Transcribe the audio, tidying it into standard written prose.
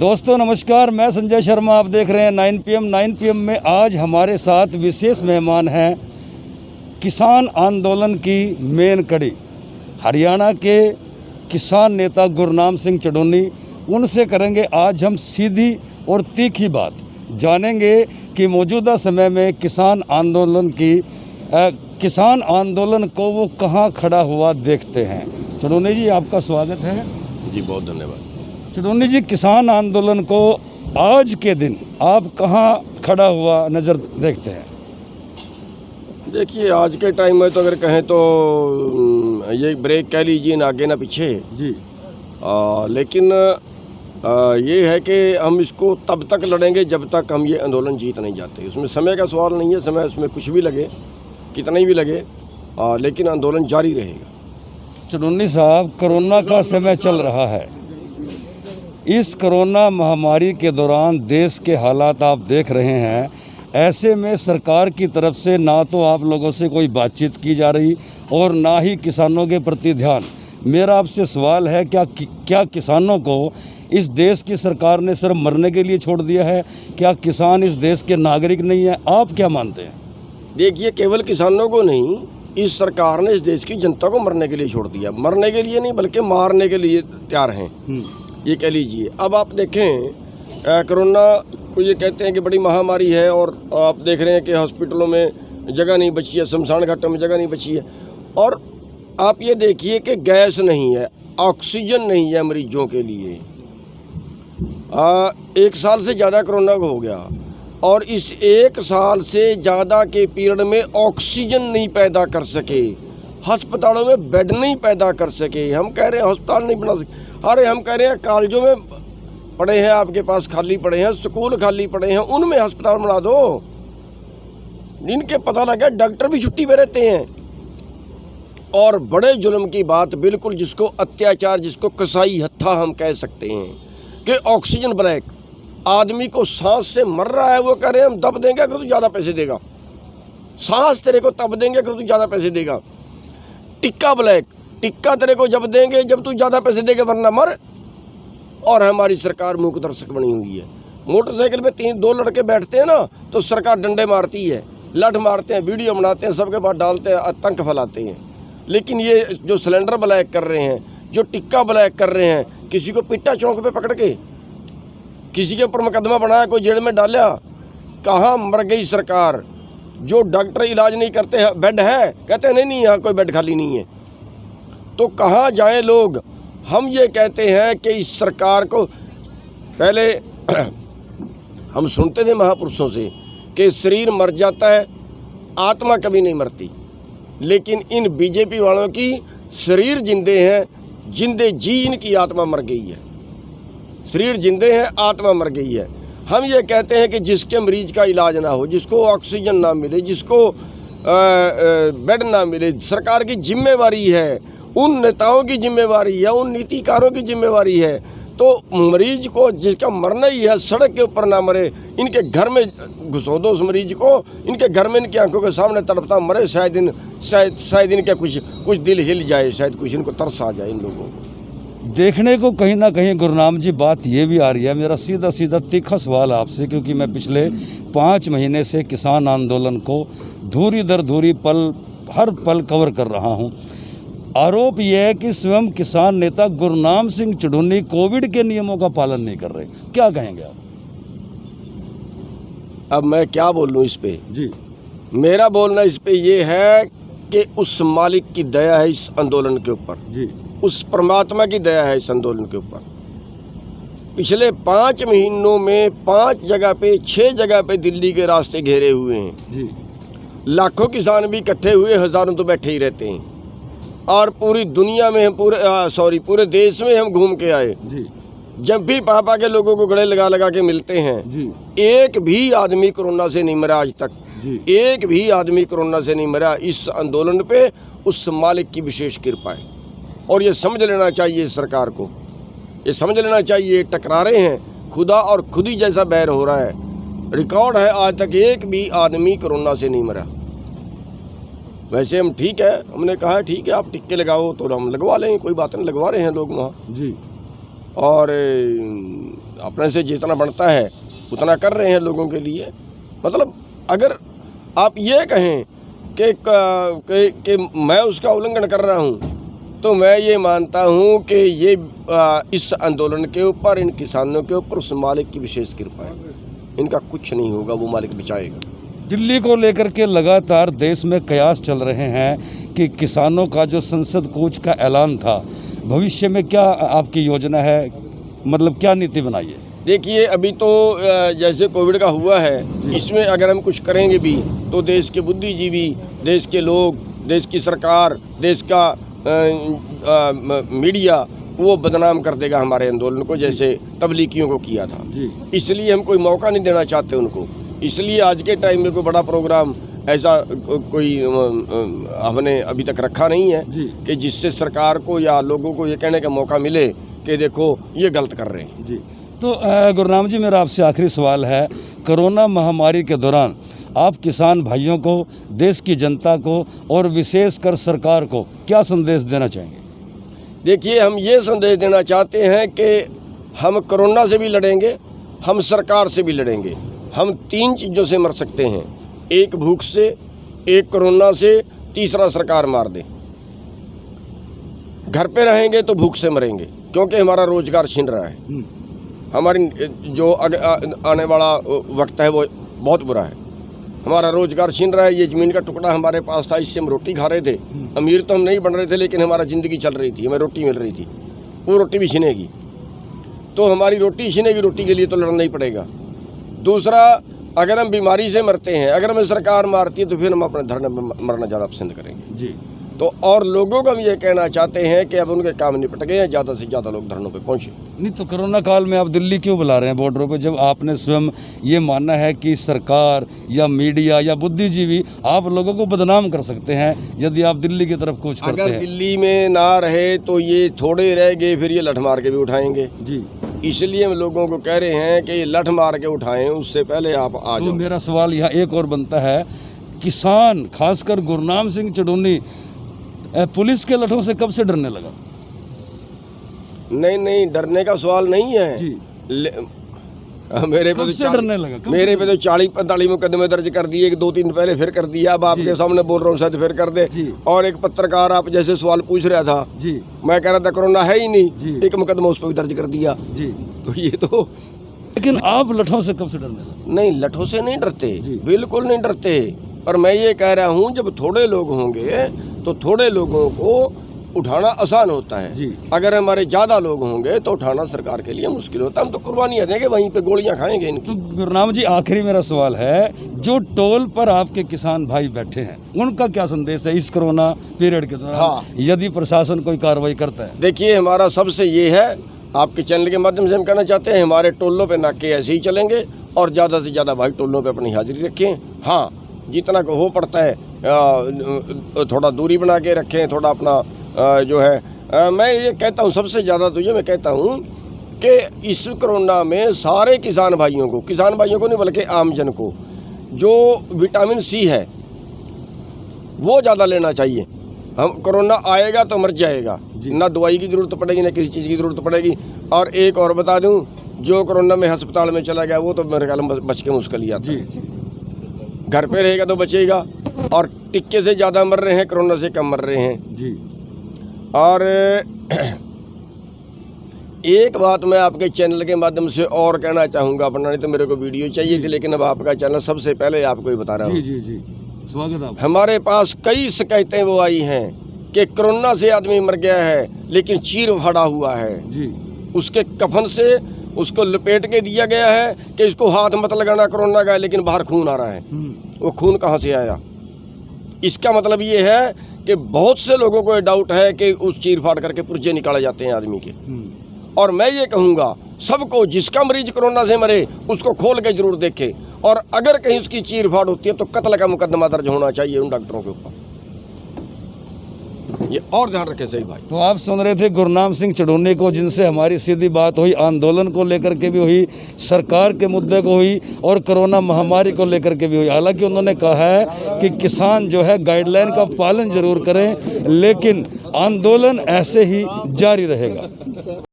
दोस्तों नमस्कार, मैं संजय शर्मा। आप देख रहे हैं 9 PM में आज हमारे साथ विशेष मेहमान हैं। किसान आंदोलन की मेन कड़ी हरियाणा के किसान नेता गुरनाम सिंह चढ़ूनी, उनसे करेंगे आज हम सीधी और तीखी बात। जानेंगे कि मौजूदा समय में किसान आंदोलन को वो कहाँ खड़ा हुआ देखते हैं। चढ़ूनी जी, आपका स्वागत है। जी बहुत धन्यवाद। चढ़ूनी जी, किसान आंदोलन को आज के दिन आप कहाँ खड़ा हुआ नज़र देखते हैं? देखिए, आज के टाइम में तो अगर कहें तो ये ब्रेक कह लीजिए, ना आगे ना पीछे जी। लेकिन ये है कि हम इसको तब तक लड़ेंगे जब तक हम ये आंदोलन जीत नहीं जाते। उसमें समय का सवाल नहीं है, समय उसमें कुछ भी लगे, कितना ही भी लगे, लेकिन आंदोलन जारी रहेगा। चढ़ूनी साहब, कोरोना का समय चल रहा है। इस कोरोना महामारी के दौरान देश के हालात आप देख रहे हैं। ऐसे में सरकार की तरफ से ना तो आप लोगों से कोई बातचीत की जा रही और ना ही किसानों के प्रति ध्यान। मेरा आपसे सवाल है, क्या किसानों को इस देश की सरकार ने सिर्फ मरने के लिए छोड़ दिया है? क्या किसान इस देश के नागरिक नहीं हैं? आप क्या मानते हैं? देखिए, केवल किसानों को नहीं, इस सरकार ने इस देश की जनता को मरने के लिए छोड़ दिया। मरने के लिए नहीं बल्कि मारने के लिए तैयार हैं, ये कह लीजिए। अब आप देखें, कोरोना को ये कहते हैं कि बड़ी महामारी है, और आप देख रहे हैं कि हॉस्पिटलों में जगह नहीं बची है, शमशान घाटों में जगह नहीं बची है। और आप ये देखिए कि गैस नहीं है, ऑक्सीजन नहीं है मरीजों के लिए। 1 साल से ज़्यादा कोरोना को हो गया, और इस 1 साल से ज़्यादा के पीरियड में ऑक्सीजन नहीं पैदा कर सके, अस्पतालों में बेड नहीं पैदा कर सके। हम कह रहे हैं अस्पताल नहीं बना सके, अरे हम कह रहे हैं कॉलेजों में पड़े हैं, आपके पास खाली पड़े हैं, स्कूल खाली पड़े हैं, उनमें अस्पताल बना दो। इनके पता लगा डॉक्टर भी छुट्टी पे रहते हैं। और बड़े जुल्म की बात, बिल्कुल जिसको अत्याचार, जिसको कसाई हत्था हम कह सकते हैं, कि ऑक्सीजन ब्लैक, आदमी को सांस से मर रहा है, वो कह रहे हैं हम दब देंगे अगर तू ज़्यादा पैसे देगा। सांस तेरे को तब देंगे अगर तू ज़्यादा पैसे देगा। टिक्का ब्लैक, टिक्का तेरे को जब देंगे जब तू ज़्यादा पैसे देगा, वरना मर। और हमारी सरकार मूक दर्शक बनी हुई है। मोटरसाइकिल पे 2 लड़के बैठते हैं ना, तो सरकार डंडे मारती है, लठ मारते हैं, वीडियो बनाते हैं, सबके पास डालते हैं, आतंक फैलाते हैं। लेकिन ये जो सिलेंडर ब्लैक कर रहे हैं, जो टिक्का ब्लैक कर रहे हैं, किसी को पिट्टा चौक पे पकड़ के किसी के ऊपर मुकदमा बनाया, कोई जेल में डाला, कहाँ मर गई सरकार। जो डॉक्टर इलाज नहीं करते, बेड है, कहते हैं नहीं यहाँ कोई बेड खाली नहीं है, तो कहाँ जाएं लोग। हम ये कहते हैं कि इस सरकार को, पहले हम सुनते थे महापुरुषों से कि शरीर मर जाता है, आत्मा कभी नहीं मरती। लेकिन इन बीजेपी वालों की शरीर जिंदे हैं, जिंदे जी इनकी आत्मा मर गई है। शरीर जिंदे हैं, आत्मा मर गई है। हम ये कहते हैं कि जिसके मरीज का इलाज ना हो, जिसको ऑक्सीजन ना मिले, जिसको बेड ना मिले, सरकार की जिम्मेवारी है, उन नेताओं की जिम्मेवारी है, उन नीतिकारों की जिम्मेवारी है। तो मरीज को जिसका मरना ही है, सड़क के ऊपर ना मरे, इनके घर में घुसो दो उस मरीज को, इनके घर में इनकी आंखों के सामने तड़पता मरे। शायद इनके कुछ दिल हिल जाए, शायद कुछ इनको तरस आ जाए इन लोगों को। देखने को कहीं ना कहीं गुरनाम जी बात ये भी आ रही है। मेरा सीधा तीखा सवाल आपसे, क्योंकि मैं पिछले 5 महीने से किसान आंदोलन को धूरी दर धूरी हर पल कवर कर रहा हूँ। आरोप यह है कि स्वयं किसान नेता गुरनाम सिंह चढ़ूनी कोविड के नियमों का पालन नहीं कर रहे। क्या कहेंगे आप? अब मैं क्या बोलूँ इस पे जी? मेरा बोलना इस पे ये है कि उस मालिक की दया है इस आंदोलन के ऊपर जी, उस परमात्मा की दया है इस आंदोलन के ऊपर। पिछले 5 महीनों में 5 जगह पे, 6 जगह पे दिल्ली के रास्ते घेरे हुए हैं जी। लाखों किसान भी इकट्ठे हुए, हज़ारों तो बैठे ही रहते हैं। और पूरी दुनिया में हम पूरे देश में हम घूम के आए जी। जब भी पापा के लोगों को गले लगा के मिलते हैं जी। एक भी आदमी कोरोना से नहीं मरा आज तक जी। एक भी आदमी कोरोना से नहीं मरा। इस आंदोलन पे उस मालिक की विशेष कृपा है। और ये समझ लेना चाहिए सरकार को, ये समझ लेना चाहिए, टकरा रहे हैं, खुदा और खुदी जैसा बैर हो रहा है। रिकॉर्ड है आज तक एक भी आदमी कोरोना से नहीं मरा। वैसे हम ठीक है, हमने कहा ठीक है आप टिक्के लगाओ तो हम लगवा लेंगे, कोई बात नहीं, लगवा रहे हैं लोग वहाँ जी। और अपने से जितना बनता है उतना कर रहे हैं लोगों के लिए। मतलब अगर आप ये कहें कि मैं उसका उल्लंघन कर रहा हूँ, तो मैं ये मानता हूँ कि ये इस आंदोलन के ऊपर, इन किसानों के ऊपर उस मालिक की विशेष कृपा है। इनका कुछ नहीं होगा, वो मालिक बचाएगा। दिल्ली को लेकर के लगातार देश में कयास चल रहे हैं कि किसानों का जो संसद कूच का ऐलान था, भविष्य में क्या आपकी योजना है, मतलब क्या नीति बनाई है? देखिए, अभी तो जैसे कोविड का हुआ है, इसमें अगर हम कुछ करेंगे भी तो देश के बुद्धिजीवी, देश के लोग, देश की सरकार, देश का मीडिया वो बदनाम कर देगा हमारे आंदोलन को, जैसे तबलीगियों को किया था। इसलिए हम कोई मौका नहीं देना चाहते उनको। इसलिए आज के टाइम में कोई बड़ा प्रोग्राम ऐसा कोई हमने अभी तक रखा नहीं है कि जिससे सरकार को या लोगों को ये कहने का मौका मिले कि देखो ये गलत कर रहे हैं। तो गुरनाम जी, मेरा आपसे आखिरी सवाल है, कोरोना महामारी के दौरान आप किसान भाइयों को, देश की जनता को और विशेषकर सरकार को क्या संदेश देना चाहेंगे? देखिए, हम ये संदेश देना चाहते हैं कि हम कोरोना से भी लड़ेंगे, हम सरकार से भी लड़ेंगे। हम 3 चीज़ों से मर सकते हैं, एक भूख से, एक कोरोना से, तीसरा सरकार मार दे। घर पे रहेंगे तो भूख से मरेंगे, क्योंकि हमारा रोजगार छिन रहा है। हमारी जो आने वाला वक्त है वो बहुत बुरा है। हमारा रोजगार छिन रहा है। ये ज़मीन का टुकड़ा हमारे पास था, इससे हम रोटी खा रहे थे। अमीर तो हम नहीं बन रहे थे, लेकिन हमारा ज़िंदगी चल रही थी, हमें रोटी मिल रही थी। वो रोटी भी छिनेगी, तो हमारी रोटी छिनेगी। रोटी के लिए तो लड़ना ही पड़ेगा। दूसरा, अगर हम बीमारी से मरते हैं, अगर हमें सरकार मारती है, तो फिर हम अपने धरने में मरना ज़्यादा पसंद करेंगे। तो और लोगों को हम ये कहना चाहते हैं कि अब उनके काम निपट गए हैं, ज़्यादा से ज़्यादा लोग धरनों पे पहुँचे। नहीं तो कोरोना काल में आप दिल्ली क्यों बुला रहे हैं बॉर्डरों पे, जब आपने स्वयं ये मानना है कि सरकार या मीडिया या बुद्धिजीवी आप लोगों को बदनाम कर सकते हैं यदि आप दिल्ली की तरफ कूच करते हैं? अगर दिल्ली में ना रहे तो ये थोड़े रह गए, फिर ये लठ मार के भी उठाएंगे। इसलिए हम लोगों को कह रहे हैं कि ये लठ मार के उठाएं, उससे पहले आप आ जाओ। तो मेरा सवाल यहाँ एक और बनता है, किसान खासकर गुरनाम सिंह चढ़ूनी पुलिस के लठों से कब से डरने लगा? नहीं, डरने का सवाल नहीं है जी। मेरे पे तो डरने लगा? मेरे पे तो 40-45 मुकदमे दर्ज कर दिए, 2-3 दिन पहले फिर कर दिया। अब आपके सामने बोल रहा हूँ, शायद फिर कर दे। और एक पत्रकार आप जैसे सवाल पूछ रहा था, मैं कह रहा था कोरोना है ही नहीं, एक मुकदमा उस पर भी दर्ज कर दिया। तो ये तो, लेकिन आप लठों से कब से डरने लगे? नहीं, लठों से नहीं डरते, बिल्कुल नहीं डरते। पर मैं ये कह रहा हूँ, जब थोड़े लोग होंगे तो थोड़े लोगों को उठाना आसान होता है। अगर हमारे ज़्यादा लोग होंगे तो उठाना सरकार के लिए मुश्किल होता है। हम तो कुर्बानियाँ देंगे, वहीं पे गोलियाँ खाएंगे इनकी। तो गुरनाम जी, आखिरी मेरा सवाल है, जो टोल पर आपके किसान भाई बैठे हैं उनका क्या संदेश है इस कोरोना पीरियड के दौरान, यदि प्रशासन कोई कार्रवाई करता है? देखिए, हमारा सबसे ये है, आपके चैनल के माध्यम से हम कहना चाहते हैं, हमारे टोलों पे नाके ऐसे ही चलेंगे और ज़्यादा से ज़्यादा भाई टोलों पे अपनी हाजिरी रखें। हाँ, जितना को हो पड़ता है थोड़ा दूरी बना के रखें, थोड़ा अपना जो है मैं ये कहता हूँ, सबसे ज़्यादा तो ये मैं कहता हूँ कि इस कोरोना में सारे किसान भाइयों को नहीं बल्कि आम जन को जो विटामिन सी है वो ज़्यादा लेना चाहिए। हम कोरोना आएगा तो मर जाएगा, ना दवाई की ज़रूरत पड़ेगी, ना किसी चीज़ की ज़रूरत पड़ेगी। और एक और बता दूँ, जो कोरोना में अस्पताल में चला गया वो तो मेरे ख्याल में बच के मुश्किल ही आता है। घर पे रहेगा तो बचेगा। और टिक्के से ज़्यादा मर रहे हैं, कोरोना से कम मर रहे हैं। और एक बात मैं आपके चैनल के माध्यम से और कहना चाहूँगा, अपना नहीं तो मेरे को वीडियो चाहिए थी, लेकिन अब आपका चैनल सबसे पहले आपको ही बता रहा हूँ। स्वागत है। हमारे पास कई शिकायतें वो आई हैं कि कोरोना से आदमी मर गया है लेकिन चीर फाड़ा हुआ है। उसके कफन से उसको लपेट के दिया गया है कि इसको हाथ मत लगाना, कोरोना का है, लेकिन बाहर खून आ रहा है। वो खून कहाँ से आया? इसका मतलब ये है कि बहुत से लोगों को ये डाउट है कि उस चीर फाड़ करके पुर्जे निकाले जाते हैं आदमी के। और मैं ये कहूँगा सबको, जिसका मरीज कोरोना से मरे उसको खोल के जरूर देखे, और अगर कहीं उसकी चीर फाड़ होती है तो कत्ल का मुकदमा दर्ज होना चाहिए उन डॉक्टरों के ऊपर। ये और ध्यान रखें सही भाई। तो आप सुन रहे थे गुरनाम सिंह चढ़ूनी को, जिनसे हमारी सीधी बात हुई, आंदोलन को लेकर के भी हुई, सरकार के मुद्दे को हुई और कोरोना महामारी को लेकर के भी हुई। हालांकि उन्होंने कहा है कि किसान जो है गाइडलाइन का पालन जरूर करें, लेकिन आंदोलन ऐसे ही जारी रहेगा।